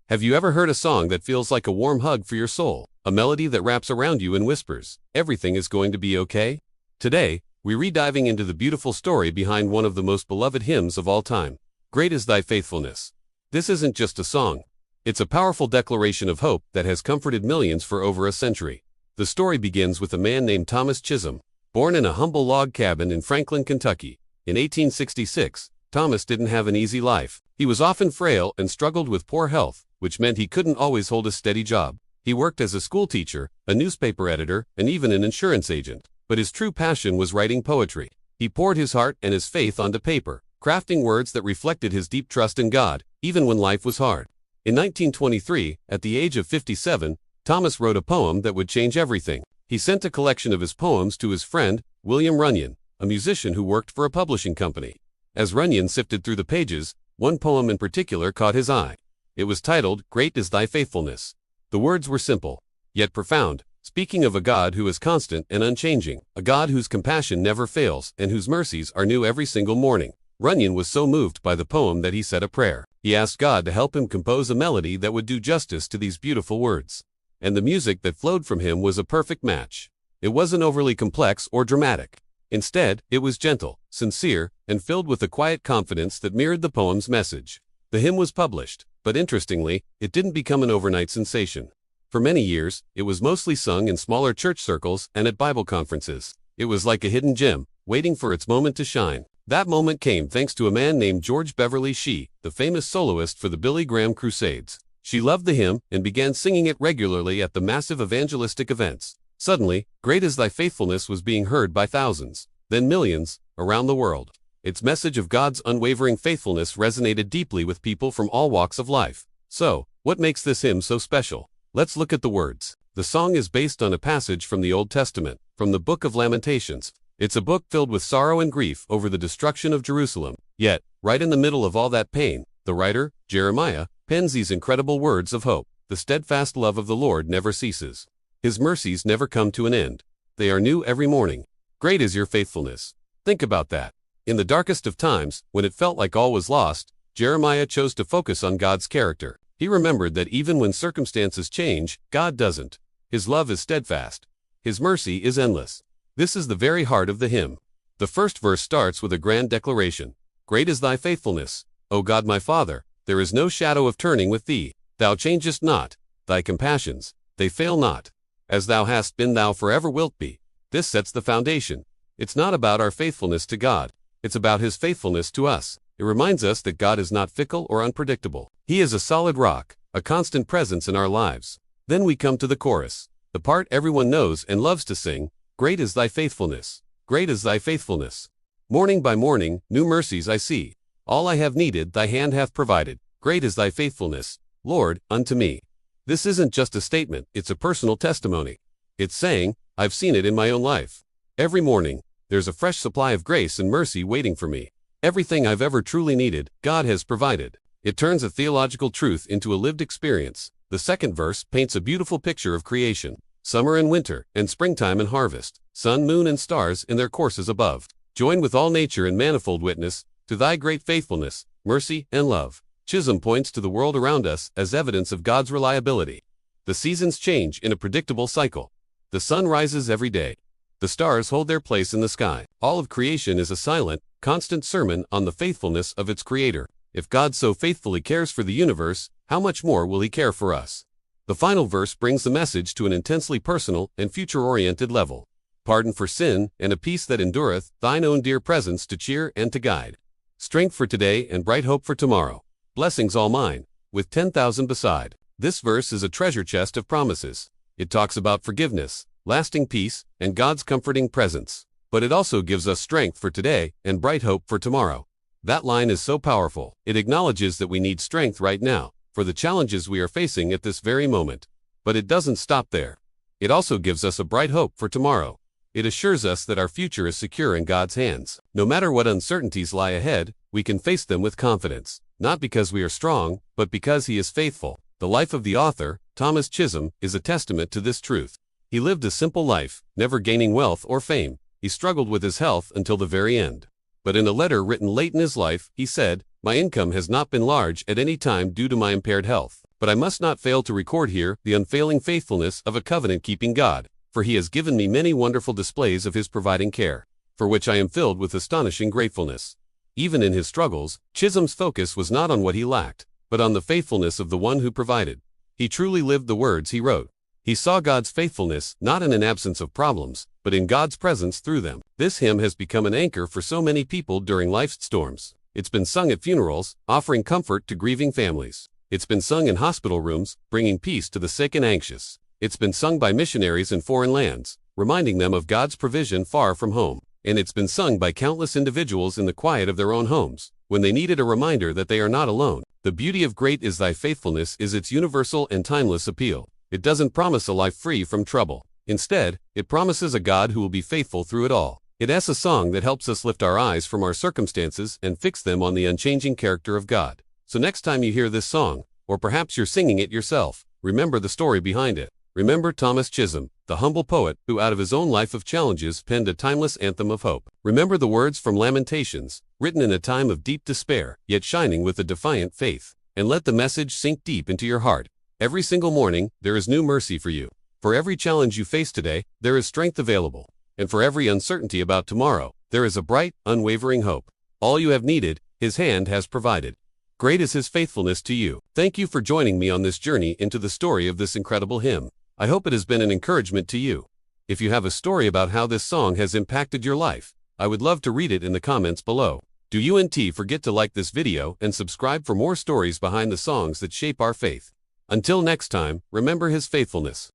Have you ever heard a song that feels like a warm hug for your soul? A melody that wraps around you and whispers, "Everything is going to be okay"? Today, we're re-diving into the beautiful story behind one of the most beloved hymns of all time. Great is thy faithfulness. This isn't just a song. It's a powerful declaration of hope that has comforted millions for over a century. The story begins with a man named Thomas Chisholm. Born in a humble log cabin in Franklin, Kentucky, in 1866, Thomas didn't have an easy life. He was often frail and struggled with poor health, which meant he couldn't always hold a steady job. He worked as a school teacher, a newspaper editor, and even an insurance agent. But his true passion was writing poetry. He poured his heart and his faith onto paper, crafting words that reflected his deep trust in God, even when life was hard. In 1923, at the age of 57, Thomas wrote a poem that would change everything. He sent a collection of his poems to his friend, William Runyon, a musician who worked for a publishing company. As Runyon sifted through the pages, one poem in particular caught his eye. It was titled, "Great is Thy Faithfulness." The words were simple, yet profound, speaking of a God who is constant and unchanging, a God whose compassion never fails and whose mercies are new every single morning. Runyon was so moved by the poem that he said a prayer. He asked God to help him compose a melody that would do justice to these beautiful words. And the music that flowed from him was a perfect match. It wasn't overly complex or dramatic. Instead, it was gentle, sincere, and filled with a quiet confidence that mirrored the poem's message. The hymn was published, but interestingly, it didn't become an overnight sensation. For many years, it was mostly sung in smaller church circles and at Bible conferences. It was like a hidden gem, waiting for its moment to shine. That moment came thanks to a man named George Beverly Shee, the famous soloist for the Billy Graham Crusades. She loved the hymn and began singing it regularly at the massive evangelistic events. Suddenly, "Great is Thy Faithfulness" was being heard by thousands, then millions, around the world. Its message of God's unwavering faithfulness resonated deeply with people from all walks of life. So, what makes this hymn so special? Let's look at the words. The song is based on a passage from the Old Testament, from the Book of Lamentations. It's a book filled with sorrow and grief over the destruction of Jerusalem. Yet, right in the middle of all that pain, the writer, Jeremiah, pens these incredible words of hope. The steadfast love of the Lord never ceases. His mercies never come to an end. They are new every morning. Great is your faithfulness. Think about that. In the darkest of times, when it felt like all was lost, Jeremiah chose to focus on God's character. He remembered that even when circumstances change, God doesn't. His love is steadfast. His mercy is endless. This is the very heart of the hymn. The first verse starts with a grand declaration. "Great is thy faithfulness, O God my Father, there is no shadow of turning with thee. Thou changest not, thy compassions, they fail not. As thou hast been, thou forever wilt be." This sets the foundation. It's not about our faithfulness to God. It's about His faithfulness to us. It reminds us that God is not fickle or unpredictable. He is a solid rock, a constant presence in our lives. Then we come to the chorus, the part everyone knows and loves to sing. "Great is thy faithfulness. Great is thy faithfulness. Morning by morning, new mercies I see. All I have needed, thy hand hath provided. Great is thy faithfulness, Lord, unto me." This isn't just a statement, it's a personal testimony. It's saying, I've seen it in my own life. Every morning, there's a fresh supply of grace and mercy waiting for me. Everything I've ever truly needed, God has provided. It turns a theological truth into a lived experience. The second verse paints a beautiful picture of creation. Summer and winter, and springtime and harvest, sun, moon, and stars in their courses above, join with all nature in manifold witness to thy great faithfulness, mercy, and love. Chisholm points to the world around us as evidence of God's reliability. The seasons change in a predictable cycle. The sun rises every day. The stars hold their place in the sky. All of creation is a silent, constant sermon on the faithfulness of its creator. If God so faithfully cares for the universe, how much more will He care for us? The final verse brings the message to an intensely personal and future-oriented level. Pardon for sin, and a peace that endureth, thine own dear presence to cheer and to guide. Strength for today and bright hope for tomorrow. Blessings all mine, with 10,000 beside. This verse is a treasure chest of promises. It talks about forgiveness, lasting peace, and God's comforting presence. But it also gives us strength for today and bright hope for tomorrow. That line is so powerful. It acknowledges that we need strength right now, for the challenges we are facing at this very moment. But it doesn't stop there. It also gives us a bright hope for tomorrow. It assures us that our future is secure in God's hands. No matter what uncertainties lie ahead, we can face them with confidence. Not because we are strong, but because He is faithful. The life of the author, Thomas Chisholm, is a testament to this truth. He lived a simple life, never gaining wealth or fame. He struggled with his health until the very end. But in a letter written late in his life, he said, "My income has not been large at any time due to my impaired health. But I must not fail to record here the unfailing faithfulness of a covenant-keeping God, for he has given me many wonderful displays of his providing care, for which I am filled with astonishing gratefulness. Even in his struggles, Chisholm's focus was not on what he lacked, but on the faithfulness of the one who provided. He truly lived the words he wrote. He saw God's faithfulness not in an absence of problems, but in God's presence through them. This hymn has become an anchor for so many people during life's storms. It's been sung at funerals, offering comfort to grieving families. It's been sung in hospital rooms, bringing peace to the sick and anxious. It's been sung by missionaries in foreign lands, reminding them of God's provision far from home. And it's been sung by countless individuals in the quiet of their own homes, when they needed a reminder that they are not alone. The beauty of Great is Thy Faithfulness is its universal and timeless appeal. It doesn't promise a life free from trouble. Instead, it promises a God who will be faithful through it all. It's a song that helps us lift our eyes from our circumstances and fix them on the unchanging character of God. So next time you hear this song, or perhaps you're singing it yourself, remember the story behind it. Remember Thomas Chisholm, the humble poet who out of his own life of challenges penned a timeless anthem of hope. Remember the words from Lamentations, written in a time of deep despair, yet shining with a defiant faith. And let the message sink deep into your heart. Every single morning, there is new mercy for you. For every challenge you face today, there is strength available. And for every uncertainty about tomorrow, there is a bright, unwavering hope. All you have needed, His hand has provided. Great is His faithfulness to you. Thank you for joining me on this journey into the story of this incredible hymn. I hope it has been an encouragement to you. If you have a story about how this song has impacted your life, I would love to read it in the comments below. Don't forget to like this video and subscribe for more stories behind the songs that shape our faith. Until next time, remember His faithfulness.